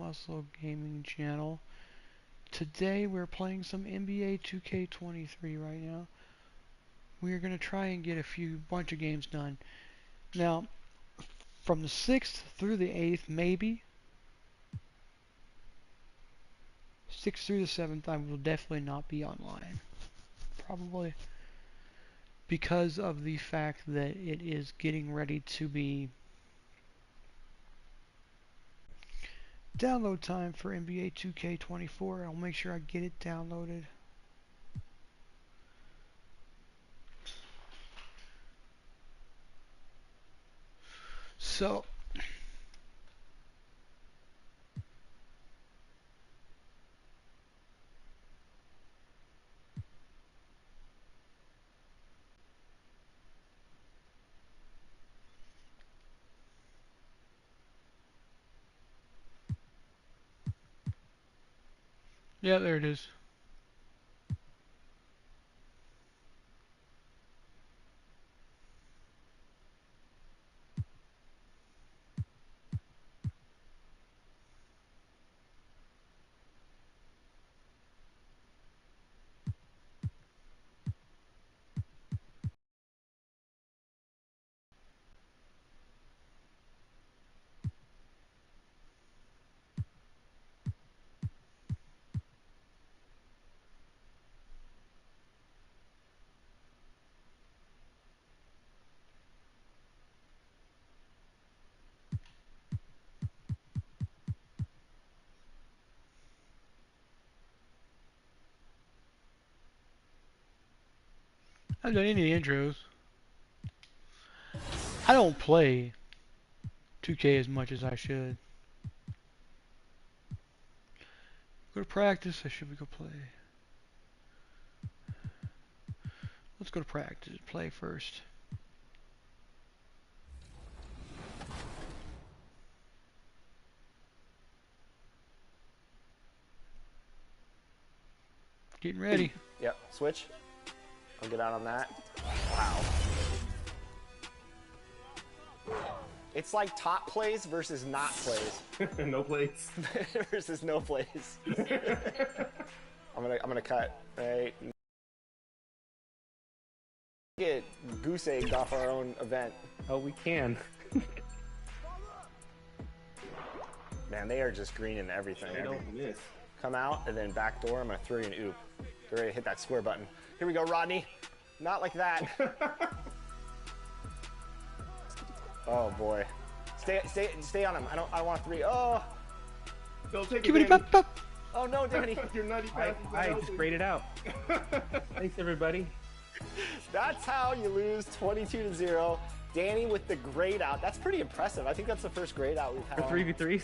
Muscle Gaming channel. Today we're playing some NBA 2K23 right now. We're going to try and get bunch of games done. Now, from the 6th through the 8th, maybe. 6th through the 7th, I will definitely not be online. Probably because of the fact that it is getting ready to be download time for NBA 2K24. I'll make sure I get it downloaded. So, yeah, there it is. I've done any intros. I don't play 2K as much as I should. Go to practice, or should we go play? Let's go to practice. Play first. Getting ready. Yep, switch. I'll get out on that. Wow. It's like top plays versus not plays. No plays. Versus no plays. I'm gonna cut. Right. Get goose egged off our own event. Oh, we can. Man, they are just greening everything. They don't miss. Come out and then back door. I'm gonna throw you an oop. Get ready to hit that square button. Here we go, Rodney. Not like that. Oh boy. Stay on him. I don't want three. Oh. Don't take Give it it, a pop. Oh no, Danny. Your nutty pass. I just sprayed it out. Thanks, everybody. That's how you lose 22-0. Danny with the grade out. That's pretty impressive. I think that's the first grade out we've had. For 3v3s?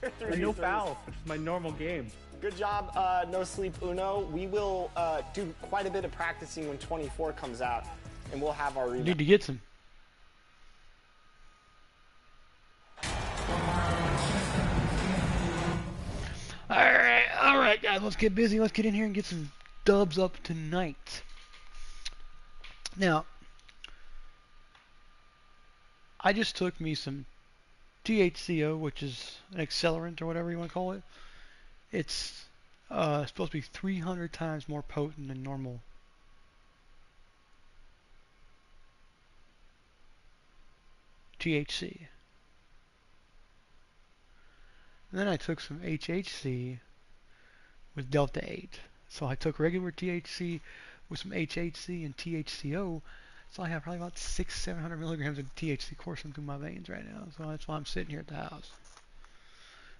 And no 3v3s. fouls, which is my normal game. Good job, No Sleep Uno. We will do quite a bit of practicing when 24 comes out, and we'll have our rematch. Need to get some. Alright guys, let's get busy. Let's get in here and get some dubs up tonight. Now, I just took me some THCO, which is an accelerant or whatever you want to call it. It's supposed to be 300 times more potent than normal THC. And then I took some HHC with Delta 8. So I took regular THC with some HHC and THCO. So I have probably about 600-700 milligrams of THC coursing through my veins right now. So that's why I'm sitting here at the house.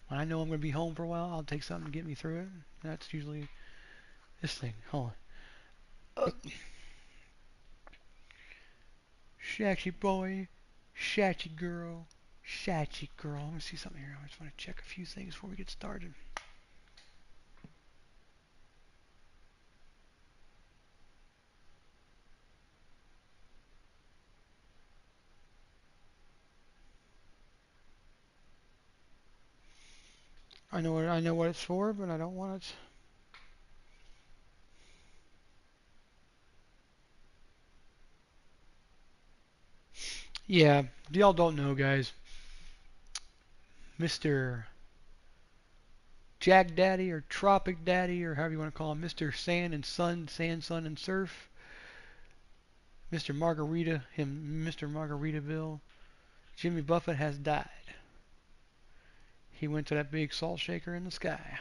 When I know I'm going to be home for a while, I'll take something to get me through it. That's usually this thing. Hold on. Shatchy boy, shatchy girl, shatchy girl. Let me see something here. I just want to check a few things before we get started. I know what it's for, but I don't want it. Yeah, y'all don't know, guys. Mr. Jack Daddy or Tropic Daddy or however you want to call him, Mr. Sand and Sun, Sand, Sun and Surf, Mr. Margarita, Mr. Margaritaville. Jimmy Buffett has died. He went to that big salt shaker in the sky.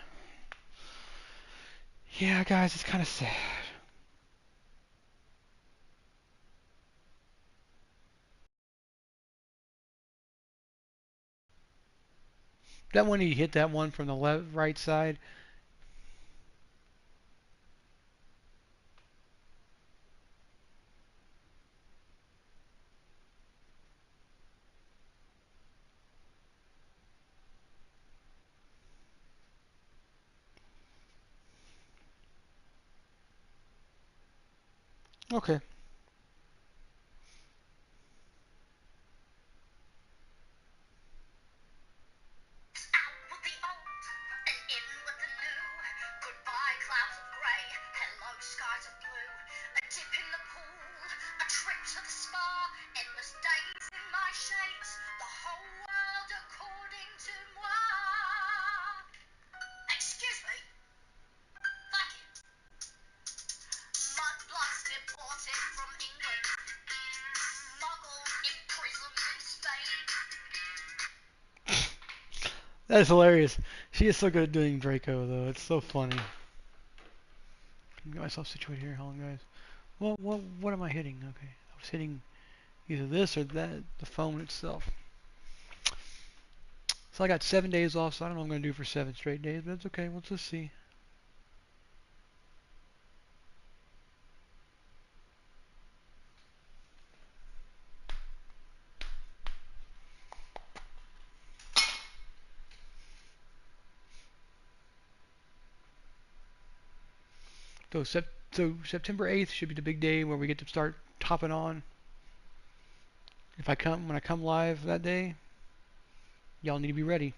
Yeah, guys, it's kind of sad. That one he hit that one from the right side. Okay. That is hilarious. She is so good at doing Draco, though. It's so funny. Get myself situated here. Hold on, guys. What am I hitting? Okay, I was hitting either this or that, the phone itself. So I got 7 days off, so I don't know what I'm going to do for 7 straight days, but it's okay. We'll just see. So September 8th should be the big day where we get to start hopping on. When I come live that day, y'all need to be ready.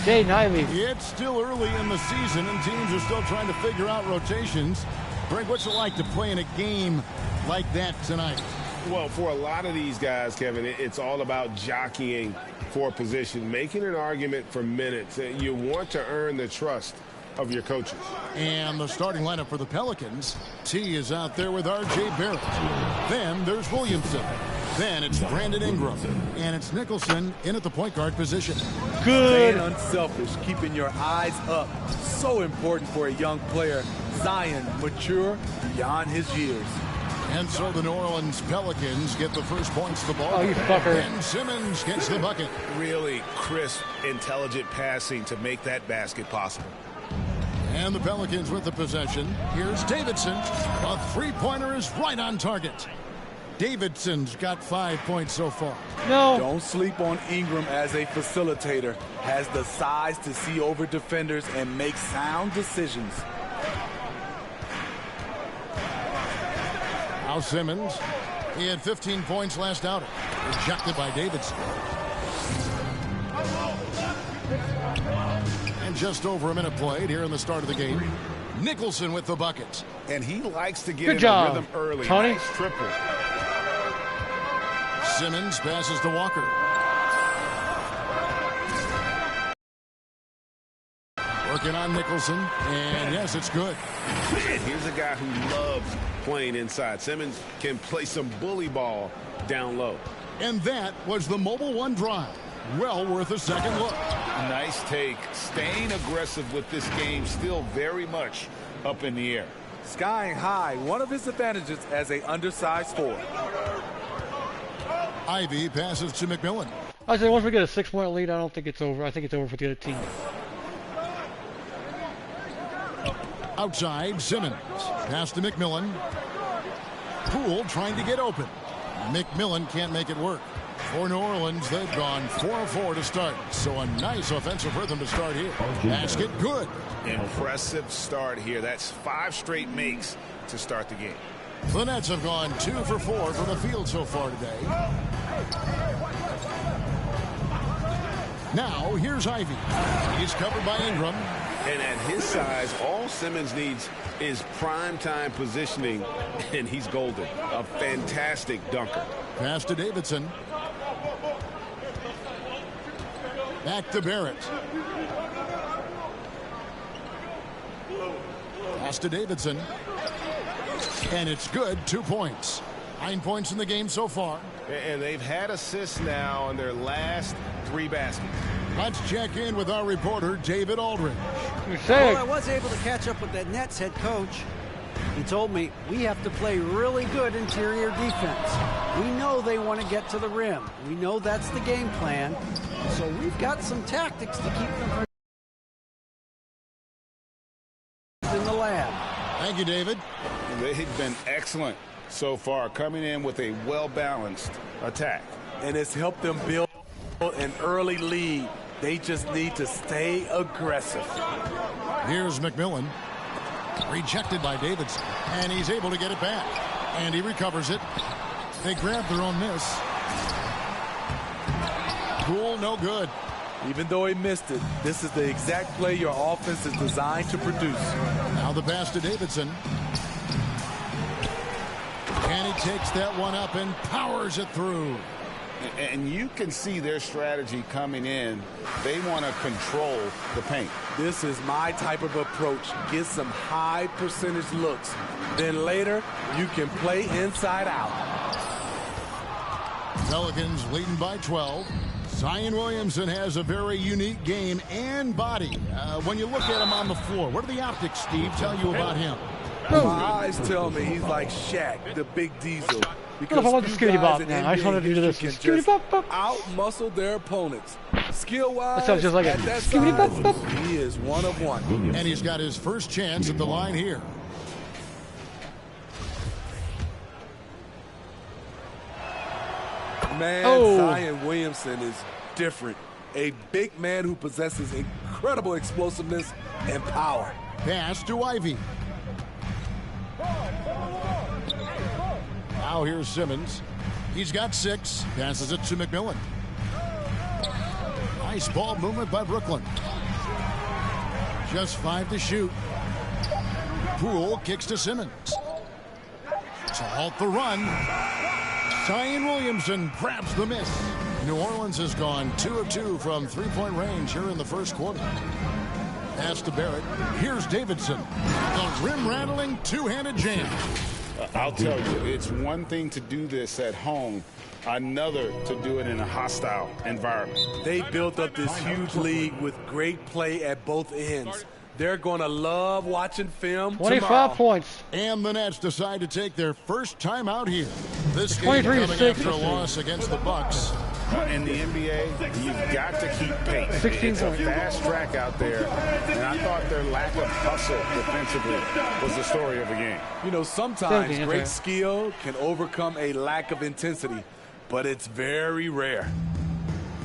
Jay Ivey. It's still early in the season, and teams are still trying to figure out rotations. Greg, what's it like to play in a game like that tonight? Well, for a lot of these guys, Kevin, it's all about jockeying for position, making an argument for minutes. You want to earn the trust of your coaches. And the starting lineup for the Pelicans. T is out there with R.J. Barrett. Then there's Williamson. Then it's Brandon Ingram. And it's Nicholson in at the point guard position. Good. Staying unselfish, keeping your eyes up. So important for a young player. Zion, mature beyond his years. And so the New Orleans Pelicans get the first points to the ball. Oh, you fucker. And Simmons gets the bucket. Really crisp, intelligent passing to make that basket possible. And the Pelicans with the possession. Here's Davidson. A three-pointer is right on target. Davidson's got 5 points so far. No. Don't sleep on Ingram as a facilitator. Has the size to see over defenders and make sound decisions. Now Simmons. He had 15 points last outing. Rejected by Davidson. And just over a minute played here in the start of the game. Nicholson with the bucket. And he likes to get Good in job, a rhythm early. Tony. Nice triple. Simmons passes to Walker. Working on Nicholson, and yes, it's good. And here's a guy who loves playing inside. Simmons can play some bully ball down low. And that was the Mobile One drive. Well worth a second look. Nice take. Staying aggressive with this game, still very much up in the air. Skying high, one of his advantages as a undersized forward. Ivy passes to McMillan. I say once we get a 6-point lead, I don't think it's over. I think it's over for the other team. Outside, Simmons. Pass to McMillan. Poole trying to get open. McMillan can't make it work. For New Orleans, they've gone 4-4 to start. So a nice offensive rhythm to start here. Basket good. Impressive start here. That's 5 straight makes to start the game. The Nets have gone 2 for 4 from the field so far today. Now, here's Ivy. He's covered by Ingram. And at his size, all Simmons needs is prime time positioning, and he's golden. A fantastic dunker. Pass to Davidson. Back to Barrett. Pass to Davidson. And it's good. 2 points. 9 points in the game so far. And they've had assists now in their last 3 baskets. Let's check in with our reporter, David Aldridge. Well, I was able to catch up with that Nets head coach. He told me we have to play really good interior defense. We know they want to get to the rim. We know that's the game plan. So we've got some tactics to keep them from in the lab. Thank you, David. They've been excellent so far, coming in with a well-balanced attack. And it's helped them build an early lead. They just need to stay aggressive. Here's McMillan. Rejected by Davidson. And he's able to get it back. And he recovers it. They grab their own miss. Poole, no good. Even though he missed it, this is the exact play your offense is designed to produce. Now the pass to Davidson. And he takes that one up and powers it through. And you can see their strategy coming in. They want to control the paint. This is my type of approach. Get some high percentage looks. Then later, you can play inside out. Pelicans leading by 12. Zion Williamson has a very unique game and body. When you look at him on the floor, what do the optics, Steve, tell you about him? My eyes tell me he's like Shaq, the big diesel. Because I want the skitty bop now. I just wanted to do this. Skitty bop bop. Out-muscle their opponents. Skill-wise, That sounds just like at a that skitty bop bop. size, he is one of one. And he's got his first chance at the line here. Man, Zion Williamson is different. A big man who possesses incredible explosiveness and power. Pass to Ivy. Now here's Simmons. He's got 6. Passes it to McMillan. Nice ball movement by Brooklyn. Just 5 to shoot. Poole kicks to Simmons. To halt the run. Zion Williamson grabs the miss. New Orleans has gone 2 of 2 from three-point range here in the first quarter. Pass to Barrett. Here's Davidson. The rim-rattling two-handed jam. I'll tell you, it's one thing to do this at home, another to do it in a hostile environment. They built up this huge league with great play at both ends. They're going to love watching film 25 tomorrow. points. And the Nets decide to take their first time out here. This game 23 coming 6. after a loss against the Bucks. In the NBA, you've got to keep pace. 16 It's a points. fast track out there, and I thought their lack of hustle defensively was the story of the game. You know, sometimes 17, great okay. skill can overcome a lack of intensity, but it's very rare.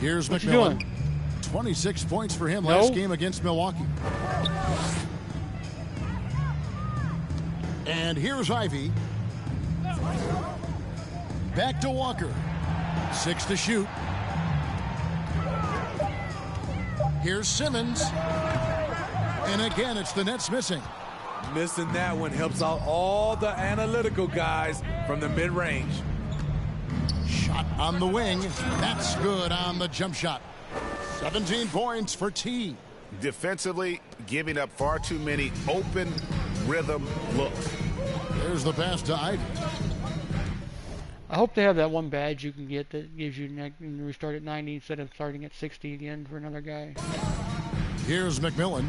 Here's What you McMillan. doing? 26 points for him No. last game against Milwaukee. And here's Ivy. Back to Walker. 6 to shoot. Here's Simmons. And again, it's the Nets missing. Missing that one helps out all the analytical guys from the mid-range. Shot on the wing. That's good on the jump shot. 17 points for T. Defensively, giving up far too many open rhythm looks. There's the pass to Ivy. I hope they have that one badge you can get that gives you restart at 90 instead of starting at 60 again for another guy. Here's McMillan.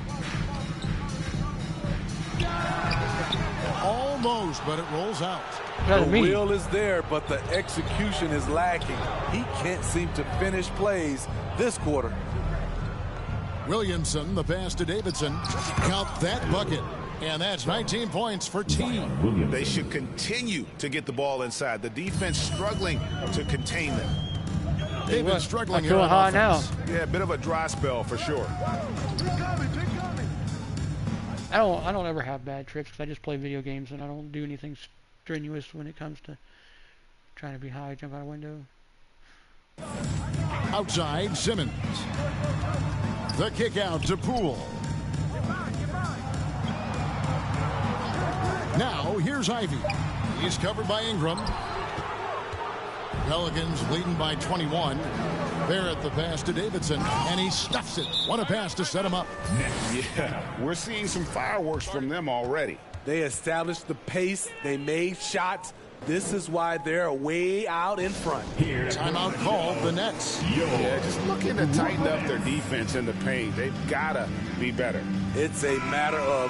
Almost, but it rolls out. That's The me. will is there, but the execution is lacking. He can't seem to finish plays this quarter. Williamson, the pass to Davidson. Count that bucket. And that's 19 points for T. They should continue to get the ball inside. The defense struggling to contain them. They've been struggling I'm here feeling on high now. offense. Yeah, a bit of a dry spell for sure. I don't ever have bad trips because I just play video games and I don't do anything strenuous when it comes to trying to be high, jump out a window. Outside, Simmons. The kick out to Poole. Now, here's Ivy. He's covered by Ingram. Pelicans leading by 21. Barrett the pass to Davidson, and he stuffs it. What a pass to set him up. Yeah, we're seeing some fireworks from them already. They established the pace. They made shots. This is why they're way out in front. Timeout called the Nets. Yeah, just looking to tighten up their defense in the paint. They've got to be better. It's a matter of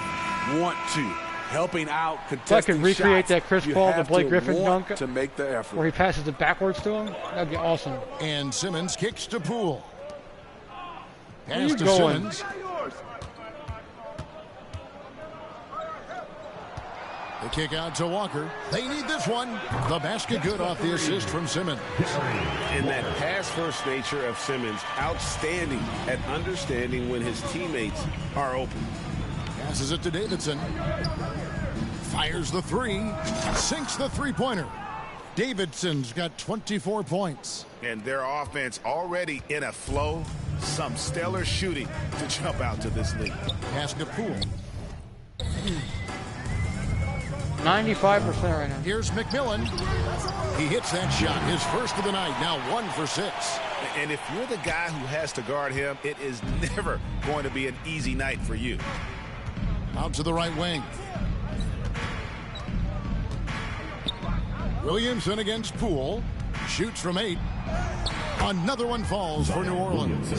want to. Helping out If I contesting could recreate shots, that Chris you Paul to have Blake Griffin want dunk to make the effort. where he passes it backwards to him, that'd be awesome. And Simmons kicks to Poole. Where Pass you to going? Simmons. The kick out to Walker. They need this one. The basket good off the assist from Simmons. And that pass-first nature of Simmons, outstanding at understanding when his teammates are open. Passes it to Davidson. Fires the three. Sinks the three-pointer. Davidson's got 24 points. And their offense already in a flow. Some stellar shooting to jump out to this lead. Pass to Poole. 95% right now. Here's McMillan. He hits that shot, his first of the night, now 1 for 6. And if you're the guy who has to guard him, it is never going to be an easy night for you. Out to the right wing. Williamson against Poole. Shoots from 8. Another one falls for New Orleans.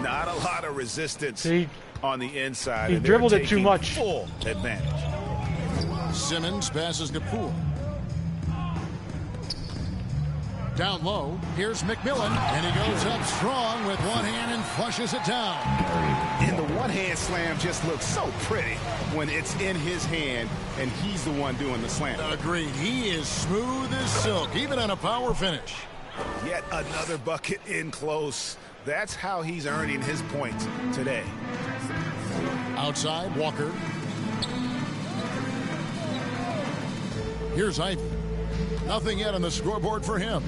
Not a lot of resistance He on the inside. he and they're dribbled it too taking much. Full advantage. Simmons passes to Poole. Down low, here's McMillan, and he goes up strong with one hand and flushes it down. And the one-hand slam just looks so pretty when it's in his hand and he's the one doing the slam. Agreed. He is smooth as silk, even on a power finish. Yet another bucket in close. That's how he's earning his points today. Outside, Walker. Here's Ivy. Nothing yet on the scoreboard for him.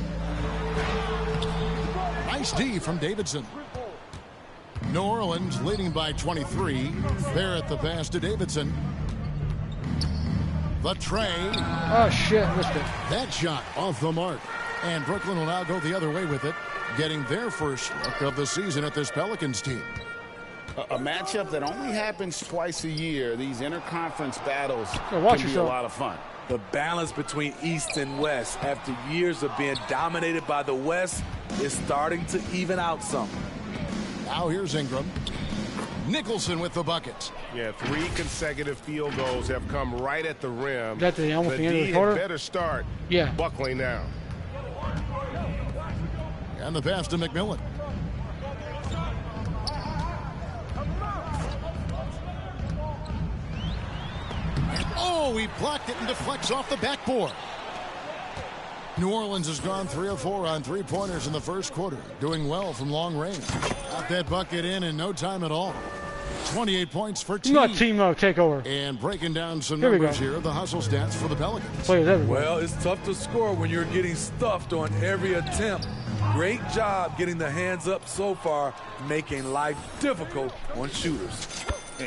Nice D from Davidson. New Orleans leading by 23. Barrett the pass to Davidson. The tray. Oh, shit, missed it. That shot off the mark. And Brooklyn will now go the other way with it, getting their first look of the season at this Pelicans team. A matchup that only happens twice a year. These interconference battles watch can be a yourself. lot of fun. The balance between East and West after years of being dominated by the West is starting to even out some. Now here's Ingram. Nicholson with the bucket. Yeah, 3 consecutive field goals have come right at the rim. That's almost the end of the D quarter? had better start Yeah. buckling down. And the pass to McMillan. Oh, he blocked it and deflects off the backboard. New Orleans has gone 3 of 4 on three-pointers in the first quarter, doing well from long range. Got that bucket in no time at all. 28 points for team. Not team takeover. And breaking down some Here we numbers go. here, the hustle stats for the Pelicans. Players everywhere. Well, it's tough to score when you're getting stuffed on every attempt. Great job getting the hands up so far, making life difficult on shooters.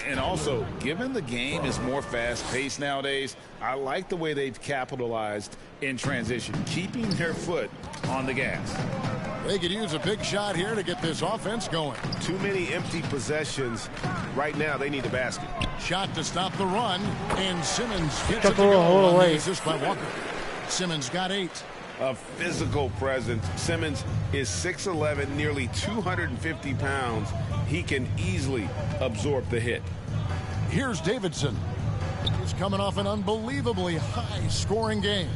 And also, given the game is more fast-paced nowadays, I like the way they've capitalized in transition, keeping their foot on the gas. They could use a big shot here to get this offense going. Too many empty possessions. Right now, they need the basket. Shot to stop the run, and Simmons gets Took it to a go little on the late. assist by Walker. Simmons got 8. A physical presence. Simmons is 6'11", nearly 250 pounds. He can easily absorb the hit. Here's Davidson. He's coming off an unbelievably high-scoring game.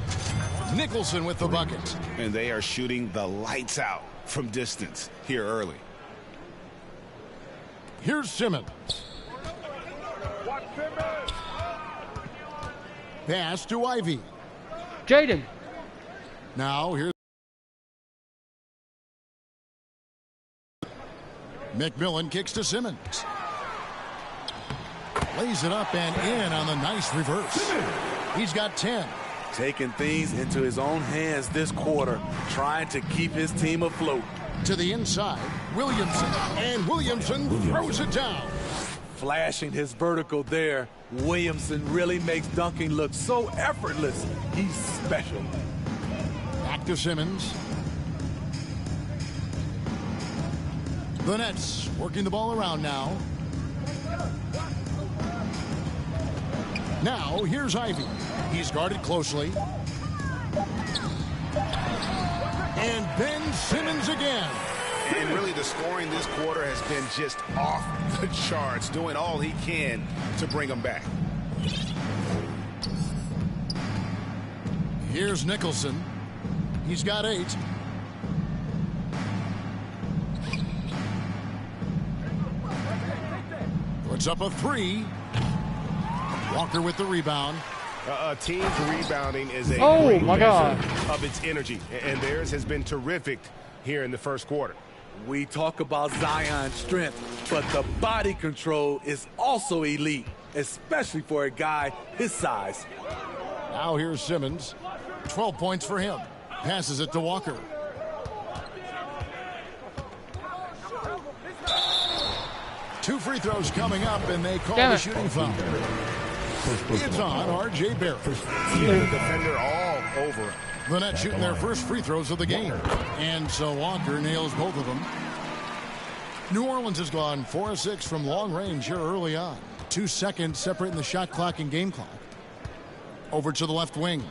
Nicholson with the bucket. And they are shooting the lights out from distance here early. Here's Simmons. Pass to Ivy. Jaden. Now here's McMillan kicks to Simmons. Lays it up and in on the nice reverse. He's got 10. Taking things into his own hands this quarter, trying to keep his team afloat. To the inside, Williamson. And Williamson throws it down. Flashing his vertical there, Williamson really makes dunking look so effortless. He's special. Back to Simmons. The Nets working the ball around now. Now, here's Ivy. He's guarded closely. And Ben Simmons again. And really, the scoring this quarter has been just off the charts, doing all he can to bring them back. Here's Nicholson. He's got 8. Puts up a 3. Walker with the rebound. A team's rebounding is a Oh, my God. of its energy, and theirs has been terrific here in the first quarter. We talk about Zion's strength, but the body control is also elite, especially for a guy his size. Now here's Simmons. 12 points for him. Passes it to Walker. Two free throws coming up, and they call the shooting foul. It's on R.J. Barrett. The defender all over him. The Nets shooting their first free throws of the game. And so Walker nails both of them. New Orleans has gone 4 of 6 from long range here early on. 2 seconds separating the shot clock and game clock. Over to the left wing.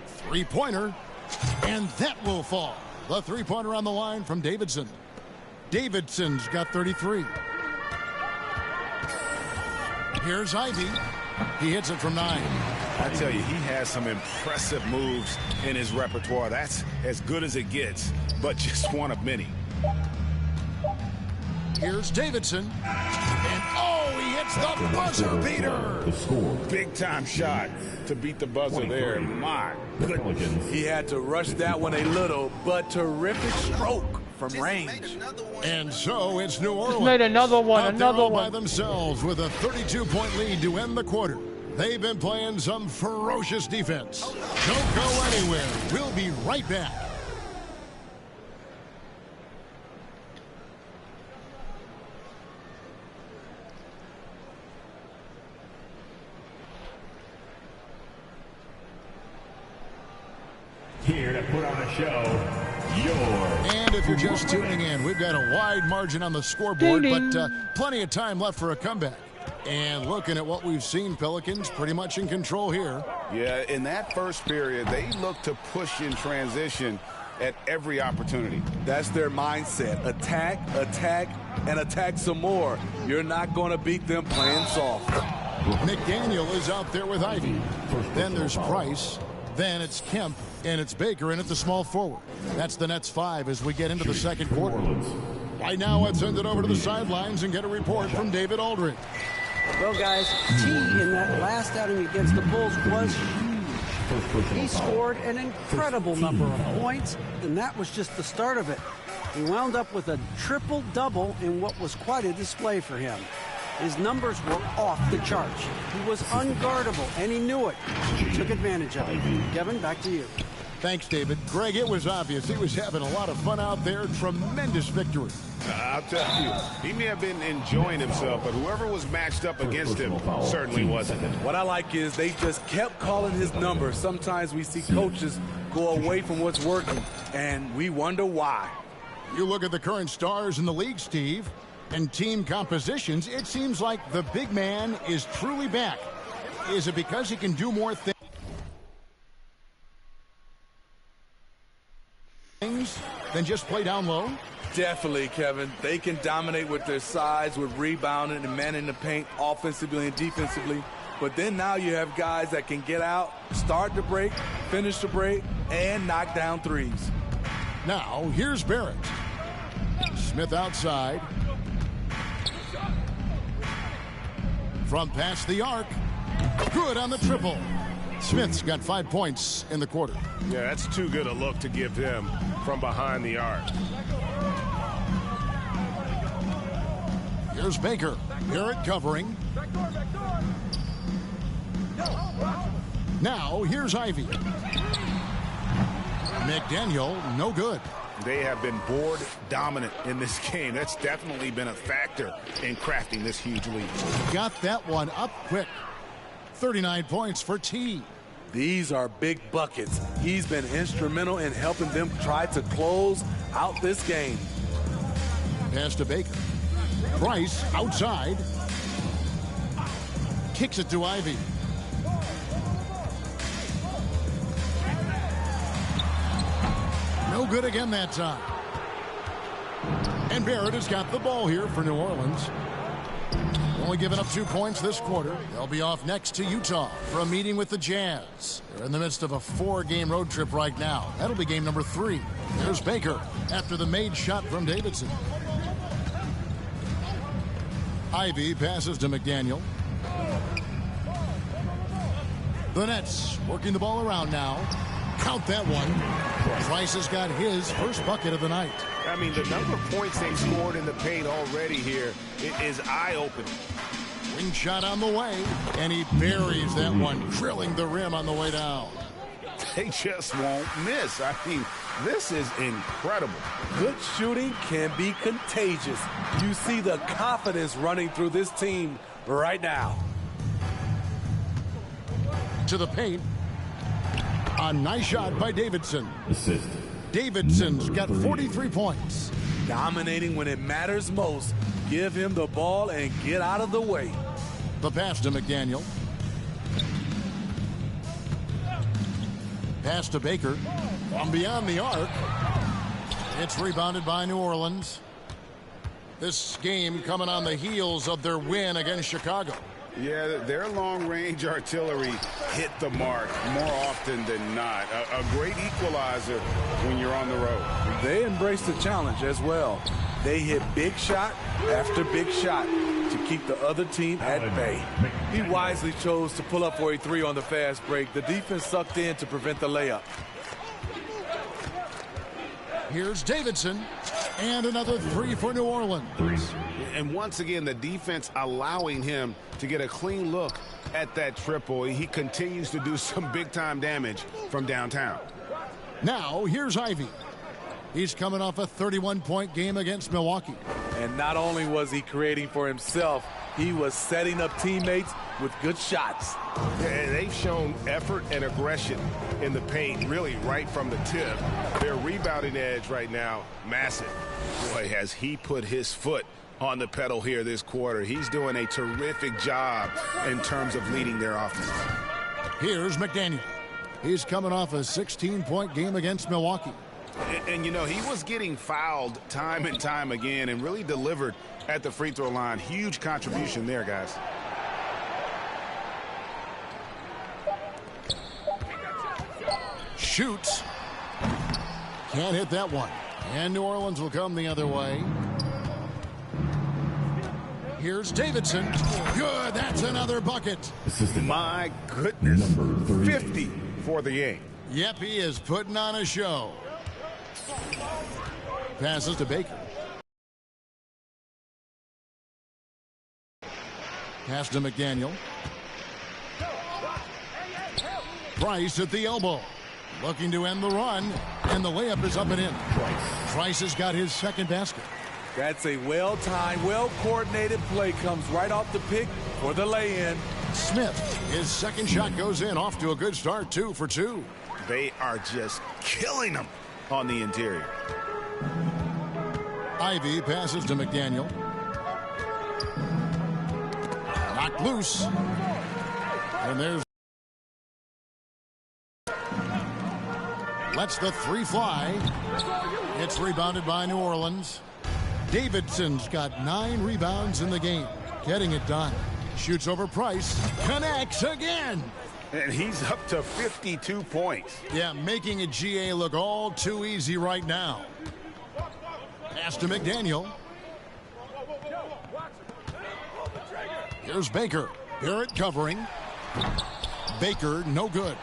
Three-pointer. And that will fall. The three-pointer on the line from Davidson. Davidson's got 33. Here's Ivy. He hits it from 9. I tell you, he has some impressive moves in his repertoire. That's as good as it gets, but just one of many. Here's Davidson. And oh, he hits the buzzer beater. Big time shot to beat the buzzer there. My goodness. He had to rush that one a little, but terrific stroke from range. And so it's New Orleans. Just made another one, out there another all one. by themselves with a 32-point lead to end the quarter. They've been playing some ferocious defense. Don't go anywhere. We'll be right back. Here to put on a show, And if you're just tuning in, we've got a wide margin on the scoreboard, Ding, ding. but plenty of time left for a comeback. And looking at what we've seen, Pelicans pretty much in control here. Yeah, in that first period, they looked to push in transition at every opportunity. That's their mindset. Attack, attack, and attack some more. You're not going to beat them playing soft. McDaniel is out there with Ivy. Then there's Price. Then it's Kemp, and it's Baker in at the small forward. That's the Nets 5 as we get into the second quarter. Right now, let's send it over to the sidelines and get a report from David Aldridge. Well, guys, T in that last outing against the Bulls was huge. He scored an incredible number of points, and that was just the start of it. He wound up with a triple-double in what was quite a display for him. His numbers were off the charts. He was unguardable, and he knew it. He took advantage of it. Kevin, back to you. Thanks, David. Greg, it was obvious he was having a lot of fun out there. Tremendous victory. I'll tell you, he may have been enjoying himself, but whoever was matched up against him certainly wasn't. What I like is they just kept calling his number. Sometimes we see coaches go away from what's working, and we wonder why. You look at the current stars in the league, Steve, and team compositions, it seems like the big man is truly back. Is it because he can do more things than just play down low? Definitely, Kevin. They can dominate with their size, with rebounding and manning the paint offensively and defensively. But then now you have guys that can get out, start the break, finish the break, and knock down threes. Now, here's Barrett. Smith outside. From past the arc. Good on the triple. Smith's got 5 points in the quarter. Yeah, that's too good a look to give him from behind the arc. Here's Baker. Barrett covering. Now, here's Ivy. McDaniel, no good. They have been board dominant in this game. That's definitely been a factor in crafting this huge lead. Got that one up quick. 39 points for T. These are big buckets. He's been instrumental in helping them try to close out this game. Pass to Baker. Price outside. Kicks it to Ivy. No good again that time. And Barrett has got the ball here for New Orleans. Only giving up 2 points this quarter. They'll be off next to Utah for a meeting with the Jazz. They're in the midst of a 4-game road trip right now. That'll be game number 3. There's Baker after the made shot from Davidson. Ivy passes to McDaniel. The Nets working the ball around now. Count that one. Price has got his first bucket of the night. I mean, the number of points they've scored in the paint already here is eye-opening. Wing shot on the way, and he buries that one, drilling the rim on the way down. They just won't miss. I mean, this is incredible. Good shooting can be contagious. You see the confidence running through this team right now. To the paint. A nice shot by Davidson. Assist. Davidson's got 43 points. Dominating when it matters most. Give him the ball and get out of the way. The pass to McDaniel. Pass to Baker. From beyond the arc. It's rebounded by New Orleans. This game coming on the heels of their win against Chicago. Yeah, their long-range artillery hit the mark more often than not. A great equalizer when you're on the road. They embrace the challenge as well. They hit big shot after big shot to keep the other team at bay. He wisely chose to pull up for a 3 on the fast break. The defense sucked in to prevent the layup. Here's Davidson. And another 3 for New Orleans. And once again, the defense allowing him to get a clean look at that triple. He continues to do some big-time damage from downtown. Now, here's Ivy. He's coming off a 31-point game against Milwaukee. And not only was he creating for himself, he was setting up teammates with good shots. Yeah, they've shown effort and aggression in the paint, really right from the tip. Their rebounding edge right now, massive. Boy, has he put his foot on the pedal here this quarter. He's doing a terrific job in terms of leading their offense. Here's McDaniel. He's coming off a 16-point game against Milwaukee. And, you know, he was getting fouled time and time again and really delivered at the free throw line. Huge contribution there, guys. Shoots. Can't hit that one. And New Orleans will come the other way. Here's Davidson. Good. That's another bucket. My goodness. 50 for the game. Yep, he is putting on a show. Passes to Baker. Pass to McDaniel. Price at the elbow. Looking to end the run. And the layup is up and in. Price has got his second basket. That's a well-timed, well-coordinated play. Comes right off the pick for the lay-in. Smith, his second shot goes in. Off to a good start, 2 for 2. They are just killing them on the interior. Ivy passes to McDaniel. Knocked loose. And there's... lets the 3 fly. It's rebounded by New Orleans. Davidson's got 9 rebounds in the game. Getting it done. Shoots over Price. Connects again. And he's up to 52 points. Yeah, making a GA look all too easy right now. Pass to McDaniel. Here's Baker. Barrett covering. Baker, no good.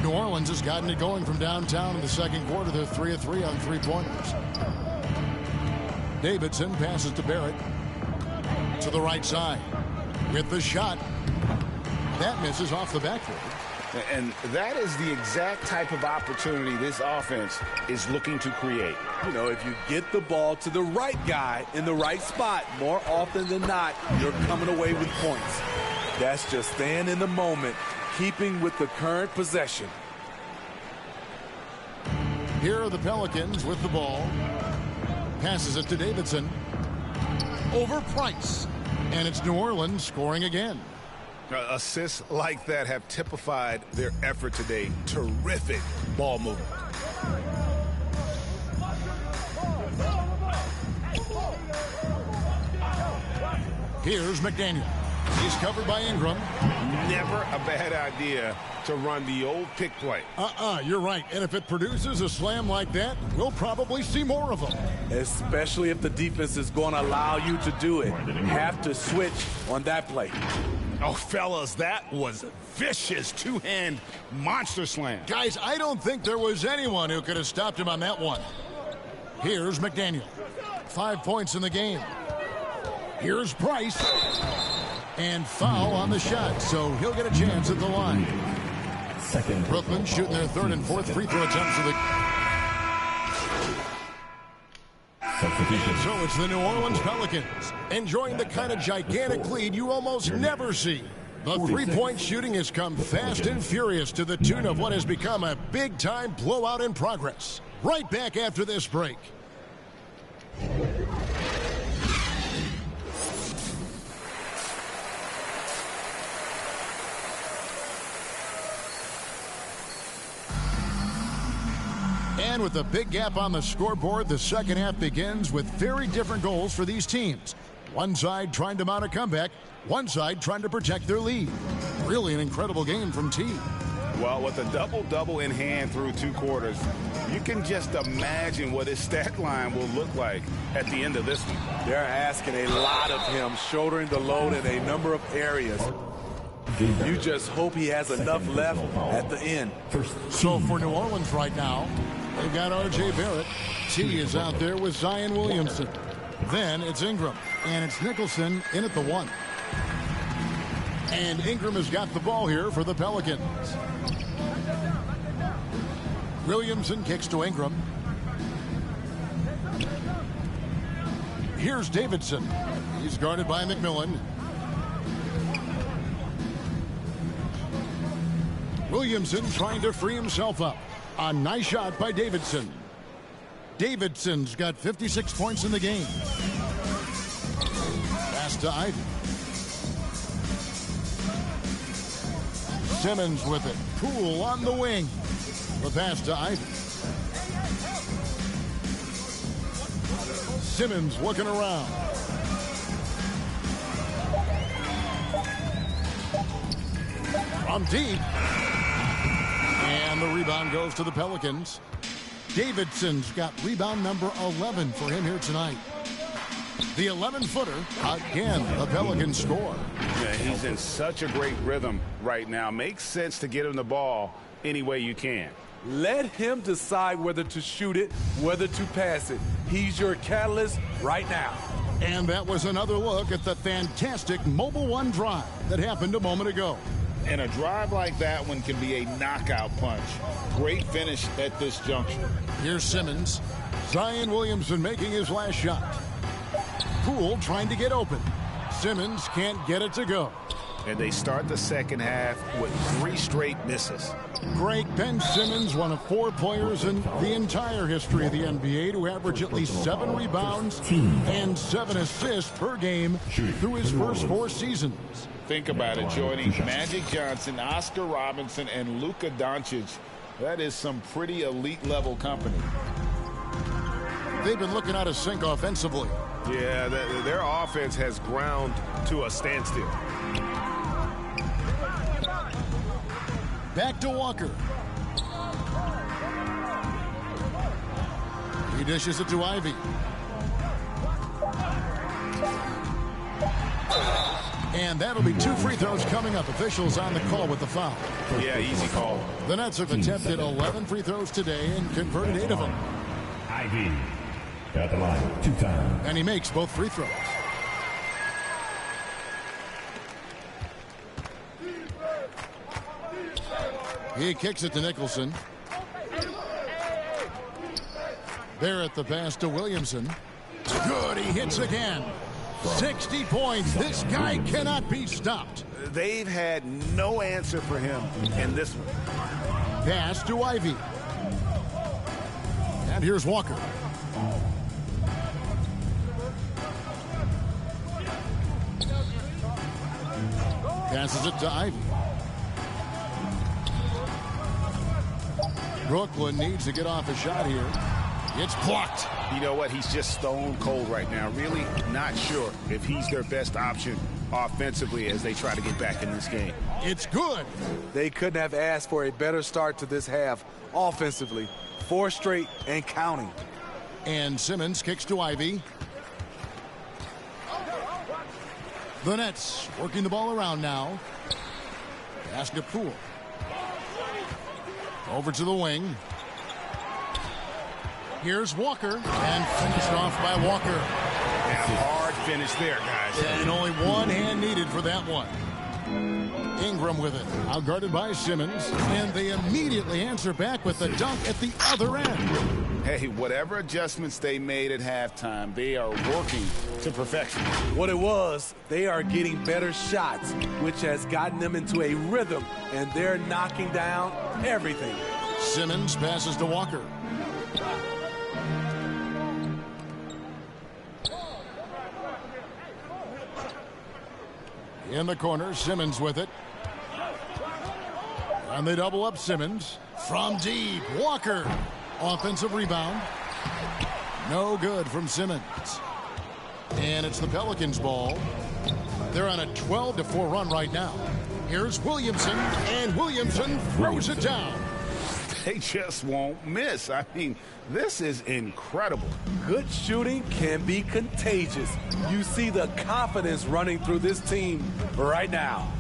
New Orleans has gotten it going from downtown in the second quarter. They're 3 of 3 on 3-pointers. Davidson passes to Barrett. To the right side. With the shot. That misses off the backboard. And that is the exact type of opportunity this offense is looking to create. You know, if you get the ball to the right guy in the right spot, more often than not, you're coming away with points. That's just staying in the moment, keeping with the current possession. Here are the Pelicans with the ball. Passes it to Davidson. Over Price. And it's New Orleans scoring again. Assists like that have typified their effort today. Terrific ball movement. Here's McDaniel. He's covered by Ingram. Never a bad idea to run the old pick play. You're right. And if it produces a slam like that, we'll probably see more of them. Especially if the defense is going to allow you to do it. Have to switch on that play. Oh, fellas, that was vicious two-hand monster slam. Guys, I don't think there was anyone who could have stopped him on that one. Here's McDaniel. 5 points in the game. Here's Price. And foul on the shot, so he'll get a chance at the line. Brooklyn shooting their third and fourth free throw attempts of the... So it's the New Orleans Pelicans enjoying the kind of gigantic lead you almost never see. The three-point shooting has come fast and furious to the tune of what has become a big-time blowout in progress. Right back after this break. And with a big gap on the scoreboard, the second half begins with very different goals for these teams. One side trying to mount a comeback, one side trying to protect their lead. Really an incredible game from T. Well, with a double-double in hand through 2 quarters, you can just imagine what his stat line will look like at the end of this one. They're asking a lot of him, shouldering the load in a number of areas. You just hope he has enough left at the end. So for New Orleans right now, they've got R.J. Barrett. T is out there with Zion Williamson. Then it's Ingram. And it's Nicholson in at the 1. And Ingram has got the ball here for the Pelicans. Williamson kicks to Ingram. Here's Davidson. He's guarded by McMillan. Williamson trying to free himself up. A nice shot by Davidson. Davidson's got 56 points in the game. Pass to Ivy. Simmons with it. Poole on the wing. The pass to Ivy. Simmons looking around. From deep. And the rebound goes to the Pelicans. Davidson's got rebound number 11 for him here tonight. The 11-footer, again, the Pelicans score. Yeah, he's in such a great rhythm right now. Makes sense to get him the ball any way you can. Let him decide whether to shoot it, whether to pass it. He's your catalyst right now. And that was another look at the fantastic Mobile One drive that happened a moment ago. And a drive like that one can be a knockout punch. Great finish at this juncture. Here's Simmons. Zion Williamson making his last shot. Poole trying to get open. Simmons can't get it to go. And they start the second half with 3 straight misses. Great. Ben Simmons, one of 4 players in the entire history of the NBA to average at least 7 rebounds and 7 assists per game through his first 4 seasons. Think about it, joining Magic Johnson, Oscar Robinson, and Luka Doncic. That is some pretty elite level company. They've been looking out of sync offensively. Yeah, their offense has ground to a standstill. Back to Walker. He dishes it to Ivy. And that'll be 2 free throws coming up. Officials on the call with the foul. Yeah, easy call. The Nets have attempted 11 free throws today and converted 8 of them. Ivy at the line 2 times. And he makes both free throws. He kicks it to Nicholson. Barrett the pass to Williamson. Good, he hits again. 60 points. This guy cannot be stopped. They've had no answer for him in this one. Pass to Ivy. And here's Walker. Passes it to Ivy. Brooklyn needs to get off a shot here. It's blocked. You know what? He's just stone cold right now. Really not sure if he's their best option offensively as they try to get back in this game. It's good. They couldn't have asked for a better start to this half offensively. 4 straight and counting. And Simmons kicks to Ivy. The Nets working the ball around now. Pass to Poole. Over to the wing. Here's Walker, and finished off by Walker. And a hard finish there, guys. And only one hand needed for that one. Ingram with it, outguarded by Simmons, and they immediately answer back with the dunk at the other end. Hey, whatever adjustments they made at halftime, they are working to perfection. What it was, they are getting better shots, which has gotten them into a rhythm, and they're knocking down everything. Simmons passes to Walker. In the corner, Simmons with it. And they double up Simmons. From deep, Walker. Offensive rebound. No good from Simmons. And it's the Pelicans' ball. They're on a 12-4 run right now. Here's Williamson, and Williamson throws it down. They just won't miss. I mean, this is incredible. Good shooting can be contagious. You see the confidence running through this team right now.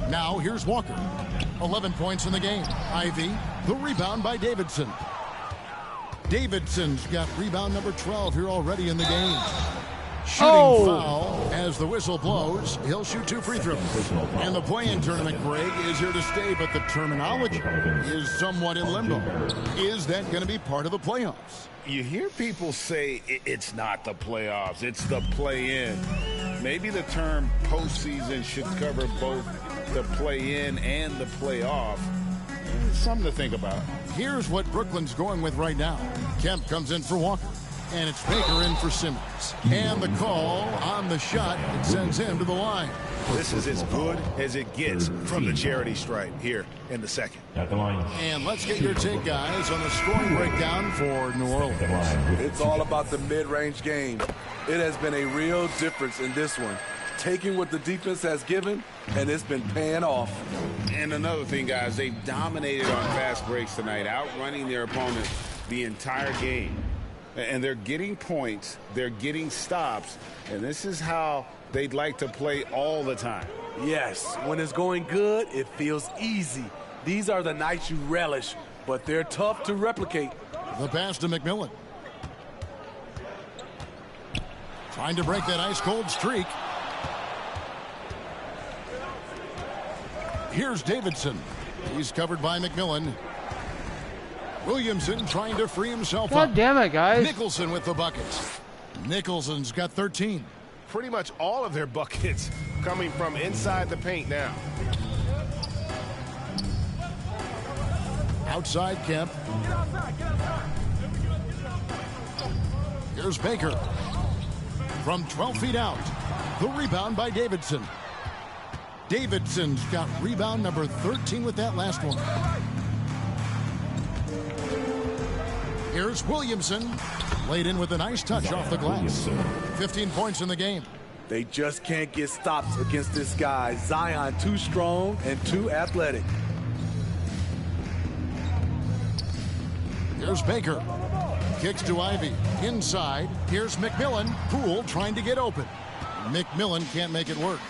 Now here's Walker. 11 points in the game. Ivy, the rebound by Davidson. Davidson's got rebound number 12 here already in the game. Shooting foul as the whistle blows. He'll shoot 2 free throws. And the play-in tournament, Greg, is here to stay, but the terminology is somewhat in limbo. Is that going to be part of the playoffs? You hear people say it's not the playoffs, it's the play-in. Maybe the term postseason should cover both the play-in and the playoff. Something to think about. Here's what Brooklyn's going with right now. Kemp comes in for Walker. And it's Baker in for Simmons. And the call on the shot that sends him to the line. This is as good as it gets from the charity stripe here in the second. At the line. And let's get your take, guys, on the scoring breakdown for New Orleans. It's all about the mid-range game. It has been a real difference in this one. Taking what the defense has given, and it's been paying off. And another thing, guys, they've dominated on fast breaks tonight, outrunning their opponent the entire game. And they're getting points, they're getting stops, and this is how they'd like to play all the time. Yes, when it's going good, it feels easy. These are the nights you relish, but they're tough to replicate. The pass to McMillan. Trying to break that ice-cold streak. Here's Davidson. He's covered by McMillan. Williamson trying to free himself up. God damn it, guys. Nicholson with the buckets. Nicholson's got 13. Pretty much all of their buckets coming from inside the paint now. Outside Kemp. Here's Baker. From 12 feet out. The rebound by Davidson. Davidson's got rebound number 13 with that last one. Here's Williamson. Laid in with a nice touch off the glass. 15 points in the game. They just can't get stops against this guy. Zion too strong and too athletic. Here's Baker. Kicks to Ivy. Inside. Here's McMillan. Poole trying to get open. McMillan can't make it work.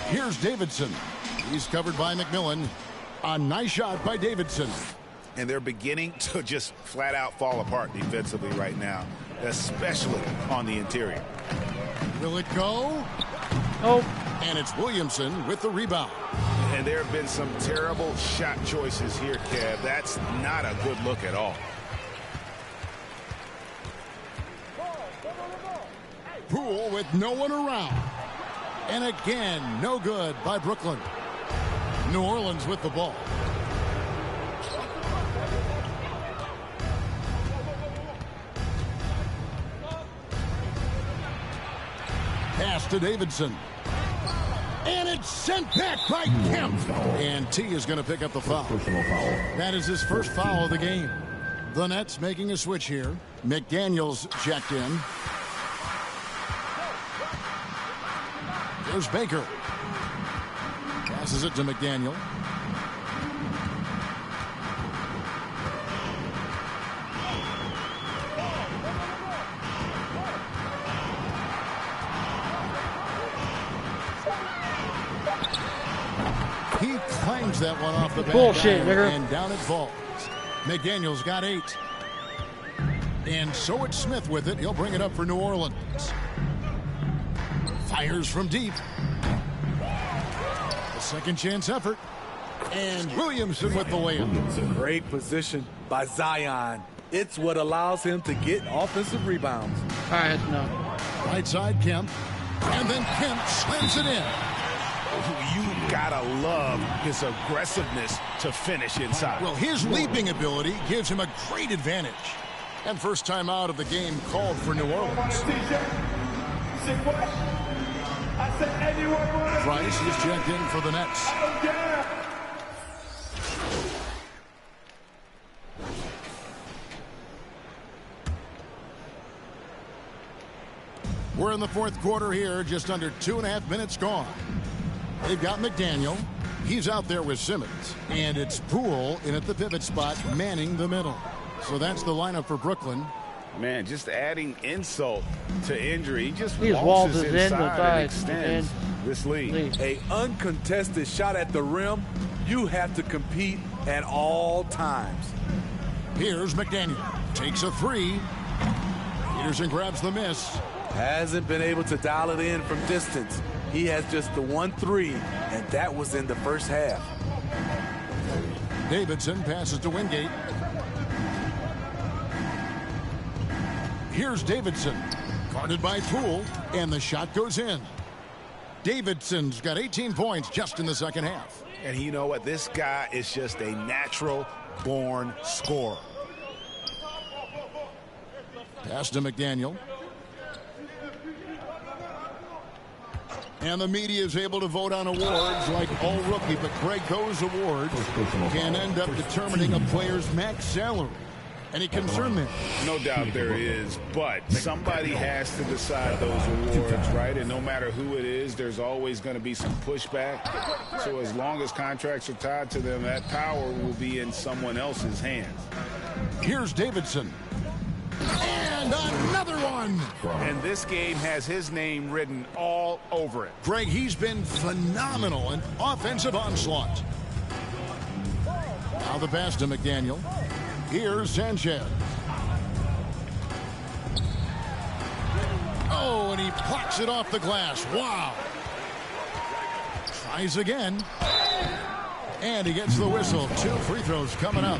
Here's Davidson. He's covered by McMillan. A nice shot by Davidson. And they're beginning to just flat out fall apart defensively right now, especially on the interior. Will it go? Oh. And it's Williamson with the rebound. And there have been some terrible shot choices here, Kev. That's not a good look at all. Poole with no one around. And again, no good by Brooklyn. New Orleans with the ball. Pass to Davidson. And it's sent back by Kemp. And T is going to pick up the foul. That is his first foul of the game. The Nets making a switch here. McDaniels checked in. There's Baker. Passes it to McDaniel. He claims that one off the back. Bullshit, nigga. And down it falls. McDaniel's got 8. And so it's Smith with it. He'll bring it up for New Orleans. Fires from deep. A second chance effort. And Williamson with the layup. Great position by Zion. It's what allows him to get offensive rebounds. All right, that's enough. Right side, Kemp. And then Kemp slams it in. You gotta love his aggressiveness to finish inside. Well, his leaping ability gives him a great advantage. And first time out of the game called for New Orleans. Price is checked in for the Nets. We're in the fourth quarter here, just under 2.5 minutes gone. They've got McDaniel. He's out there with Simmons. And it's Poole in at the pivot spot, manning the middle. So that's the lineup for Brooklyn. Man, just adding insult to injury. He just These waltzes waltzes in inside the and side, extends this lead. A uncontested shot at the rim, you have to compete at all times. Here's McDaniel. Takes a 3. Peterson grabs the miss. Hasn't been able to dial it in from distance. He has just the 1-3, and that was in the first half. Davidson passes to Wingate. Here's Davidson. Guarded by Poole, and the shot goes in. Davidson's got 18 points just in the second half. And you know what? This guy is just a natural-born scorer. Pass to McDaniel. And the media is able to vote on awards like all rookie, but Greg, those awards can end up determining a player's max salary. Any concern there? No doubt there is, but somebody has to decide those awards, right? And no matter who it is, there's always going to be some pushback. So as long as contracts are tied to them, that power will be in someone else's hands. Here's Davidson. And another one. And this game has his name written all over it. Greg, he's been phenomenal in offensive onslaught. Now the pass to McDaniel. Here's Sanchez. Oh, and he plucks it off the glass. Wow. Tries again. And he gets the whistle. 2 free throws coming up.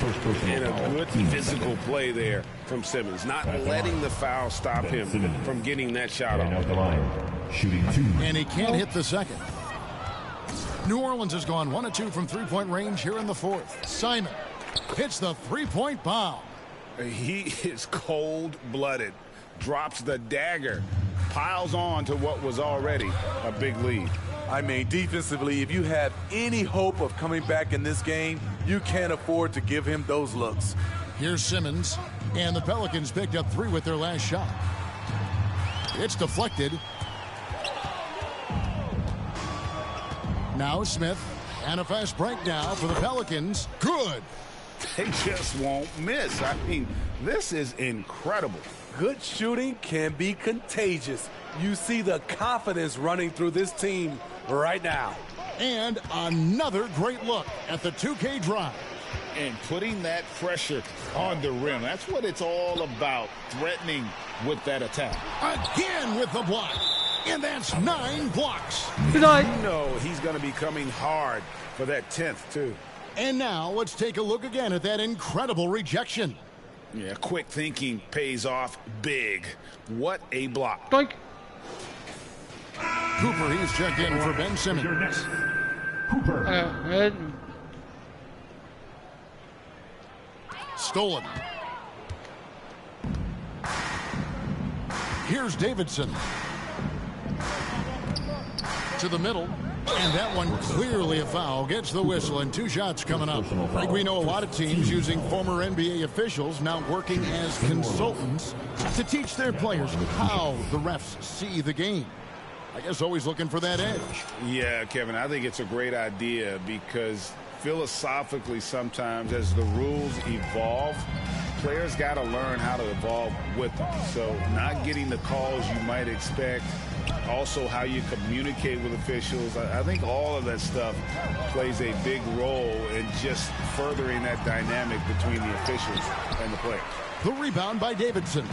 And a good physical play there from Simmons. Not letting the foul stop him from getting that shot off. Shooting 2. And he can't hit the second. New Orleans has gone 1 of 2 from three-point range here in the fourth. Simon hits the three-point bomb. He is cold-blooded. Drops the dagger. Piles on to what was already a big lead. I mean, defensively, if you have any hope of coming back in this game, you can't afford to give him those looks. Here's Simmons, and the Pelicans picked up 3 with their last shot. It's deflected. Now Smith, and a fast break now for the Pelicans. Good. They just won't miss. I mean, this is incredible. Good shooting can be contagious. You see the confidence running through this team right now. And another great look at the 2K drive. And putting that pressure on the rim. That's what it's all about, threatening with that attack. Again with the block. And that's 9 blocks. Good night. You know he's going to be coming hard for that 10th, too. And now let's take a look again at that incredible rejection. Yeah, quick thinking pays off big. What a block. Doink. Cooper, he's checked in for Ben Simmons. Your next, Cooper. Red. Stolen. Here's Davidson. To the middle. And that one clearly a foul. Gets the whistle and 2 shots coming up. I think we know a lot of teams using former NBA officials now working as consultants to teach their players how the refs see the game. I guess always looking for that edge. Yeah, Kevin, I think it's a great idea because philosophically sometimes as the rules evolve, players got to learn how to evolve with them. So not getting the calls you might expect, also how you communicate with officials. I think all of that stuff plays a big role in just furthering that dynamic between the officials and the players. The rebound by Davidson.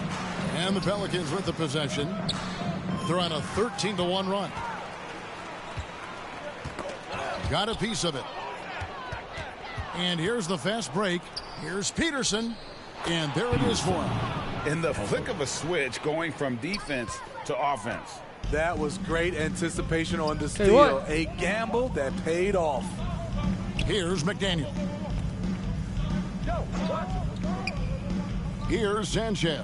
And the Pelicans with the possession. They're on a 13-1 run. Got a piece of it. And here's the fast break. Here's Peterson. And there it is for him. In the flick of a switch, going from defense to offense. That was great anticipation on the Hey, steal. what? A gamble that paid off. Here's McDaniel. Here's Sanchez.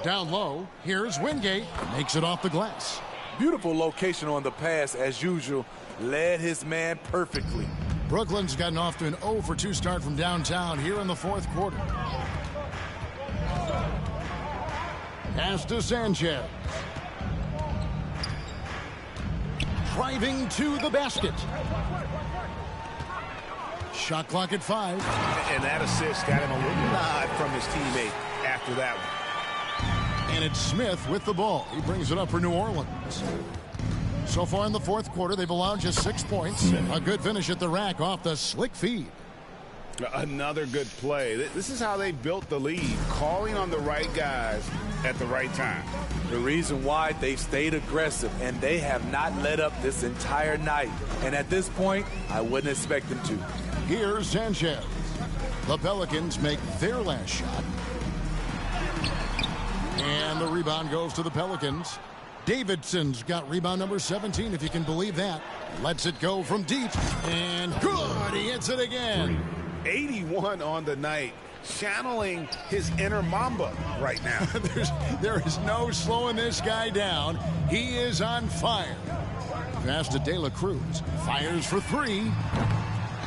Down low, here's Wingate. Makes it off the glass. Beautiful location on the pass as usual. Led his man perfectly. Brooklyn's gotten off to an 0 for 2 start from downtown here in the 4th quarter. Pass to Sanchez. Driving to the basket. Shot clock at 5. And that assist got him a little nod from his teammate after that one. And it's Smith with the ball. He brings it up for New Orleans. So far in the 4th quarter, they've allowed just 6 points. A good finish at the rack off the slick feed. Another good play. This is how they built the lead, calling on the right guys at the right time. The reason why they've stayed aggressive, and they have not let up this entire night. And at this point, I wouldn't expect them to. Here's Sanchez. The Pelicans make their last shot. And the rebound goes to the Pelicans. Davidson's got rebound number 17, if you can believe that. Lets it go from deep. And good, he hits it again. 81 on the night, channeling his inner Mamba right now. There is no slowing this guy down. He is on fire. Pass to De La Cruz. Fires for 3.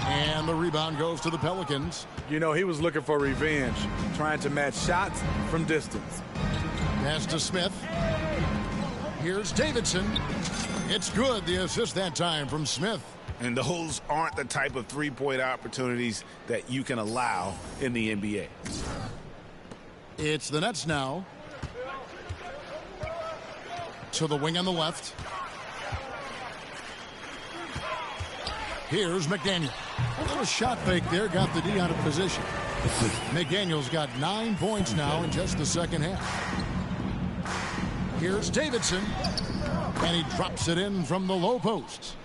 And the rebound goes to the Pelicans. You know, he was looking for revenge, trying to match shots from distance. Pass to Smith. Here's Davidson. It's good. The assist that time from Smith. And those aren't the type of three-point opportunities that you can allow in the NBA. It's the Nets now. To the wing on the left. Here's McDaniel. A little shot fake there. Got the D out of position. McDaniel's got 9 points now in just the second half. Here's Davidson. And he drops it in from the low post.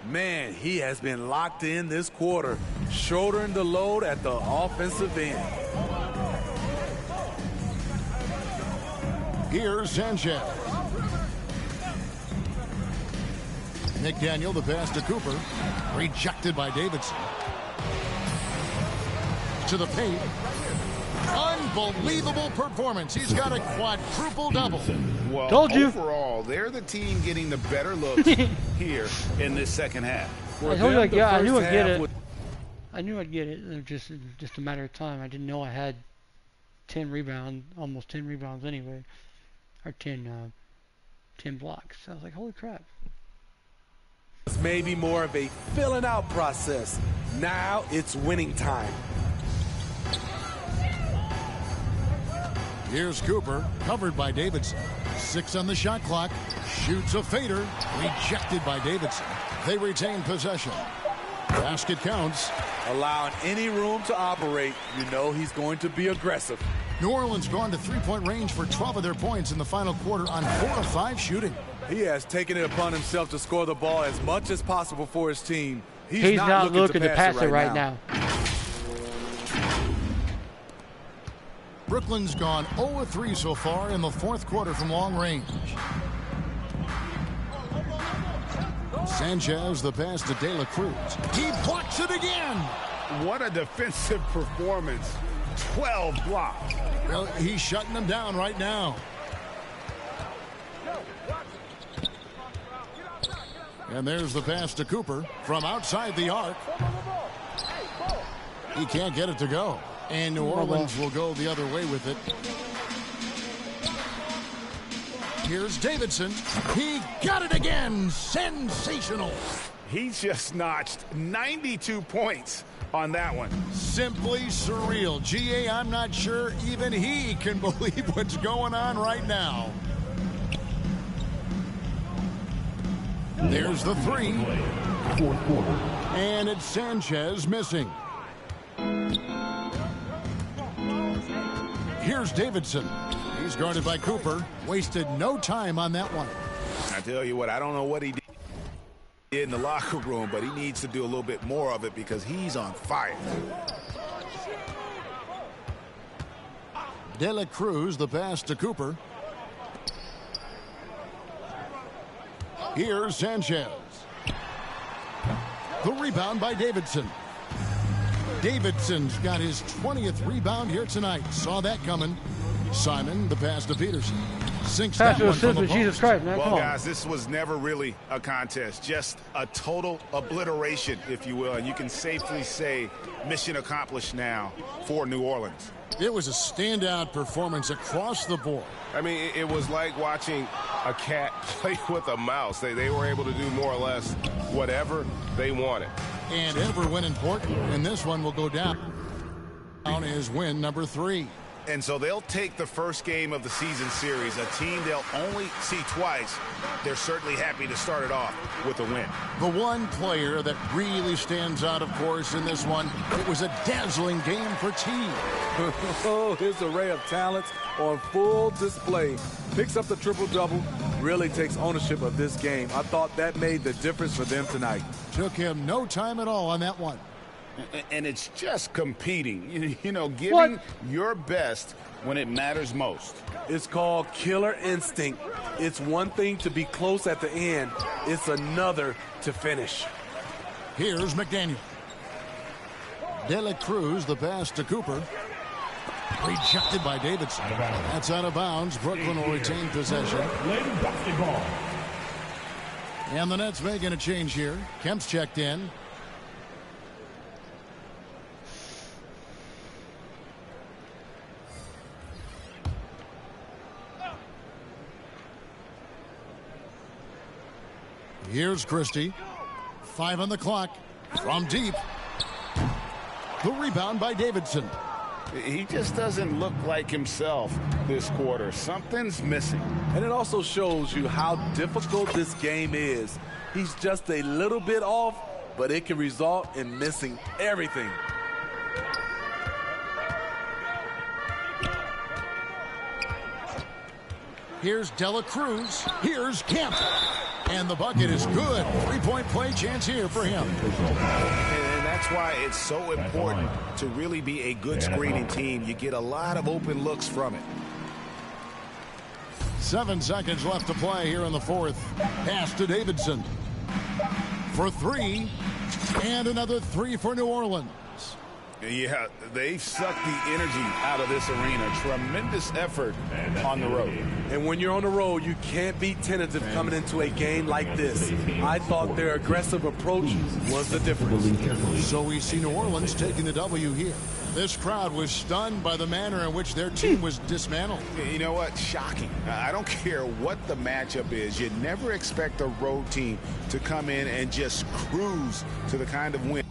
Man, he has been locked in this quarter, shouldering the load at the offensive end. Here's Sanchez. McDaniel, the pass to Cooper. Rejected by Davidson. To the paint. Unbelievable performance. He's got a quadruple double. Well, Told you. overall, they're the team getting the better looks here in this second half. I told you, like, yeah, I knew I'd get it. I knew I'd get it. It was just a matter of time. I didn't know I had 10 rebounds, almost 10 rebounds anyway, or 10 blocks. I was like, holy crap. It's maybe more of a filling out process. Now it's winning time. Here's Cooper, covered by Davidson. 6 on the shot clock. Shoots a fader. Rejected by Davidson. They retain possession. Basket counts. Allowing any room to operate, you know he's going to be aggressive. New Orleans gone to three-point range for 12 of their points in the final quarter on 4 of 5 shooting. He has taken it upon himself to score the ball as much as possible for his team. He's not looking to pass it right now. Brooklyn's gone 0 of 3 so far in the fourth quarter from long range. Sanchez, the pass to De La Cruz. He blocks it again. What a defensive performance. 12 blocks. Well, he's shutting them down right now. And there's the pass to Cooper from outside the arc. He can't get it to go. And New Orleans will go the other way with it. Here's Davidson. He got it again. Sensational. He just notched 92 points on that one. Simply surreal. GA, I'm not sure even he can believe what's going on right now. There's the three. Fourth quarter. And it's Sanchez missing. Here's Davidson. He's guarded by Cooper. Wasted no time on that one. I tell you what, I don't know what he did in the locker room, but he needs to do a little bit more of it because he's on fire. De La Cruz, the pass to Cooper. Here's Sanchez. The rebound by Davidson. Davidson's got his 20th rebound here tonight. Saw that coming. Simon, the pass to Peterson. Sinks that one from the post. Jesus Christ, man. Well, guys, this was never really a contest. Just a total obliteration, if you will. And you can safely say mission accomplished now for New Orleans. It was a standout performance across the board. I mean, it was like watching a cat play with a mouse. They were able to do more or less whatever they wanted. And ever when important, and this one will go down as win number 3. And so they'll take the first game of the season series, a team they'll only see twice. They're certainly happy to start it off with a win. The one player that really stands out, of course, in this one, it was a dazzling game for T. Oh, his array of talents on full display. Picks up the triple-double, really takes ownership of this game. I thought that made the difference for them tonight. Took him no time at all on that one. And it's just competing, you know, giving your best when it matters most. It's called killer instinct. It's one thing to be close at the end. It's another to finish. Here's McDaniel. De La Cruz, the pass to Cooper. Rejected by Davidson. That's out of bounds. Brooklyn will retain possession. Basketball. And the Nets making a change here. Kemp's checked in. Here's Christie. 5 on the clock. From deep. The rebound by Davidson. He just doesn't look like himself this quarter. Something's missing. And it also shows you how difficult this game is. He's just a little bit off, but it can result in missing everything. Here's De La Cruz. Here's Kemp. And the bucket is good. 3-point play chance here for him. And that's why it's so important to really be a good screening team. You get a lot of open looks from it. 7 seconds left to play here in the fourth. Pass to Davidson. For 3. And another 3 for New Orleans. Yeah, they've sucked the energy out of this arena. Tremendous effort on the road. And when you're on the road, you can't be tentative coming into a game like this. I thought their aggressive approach was the difference. So we see New Orleans taking the W here. This crowd was stunned by the manner in which their team was dismantled. You know what? Shocking. I don't care what the matchup is. You never expect a road team to come in and just cruise to the kind of win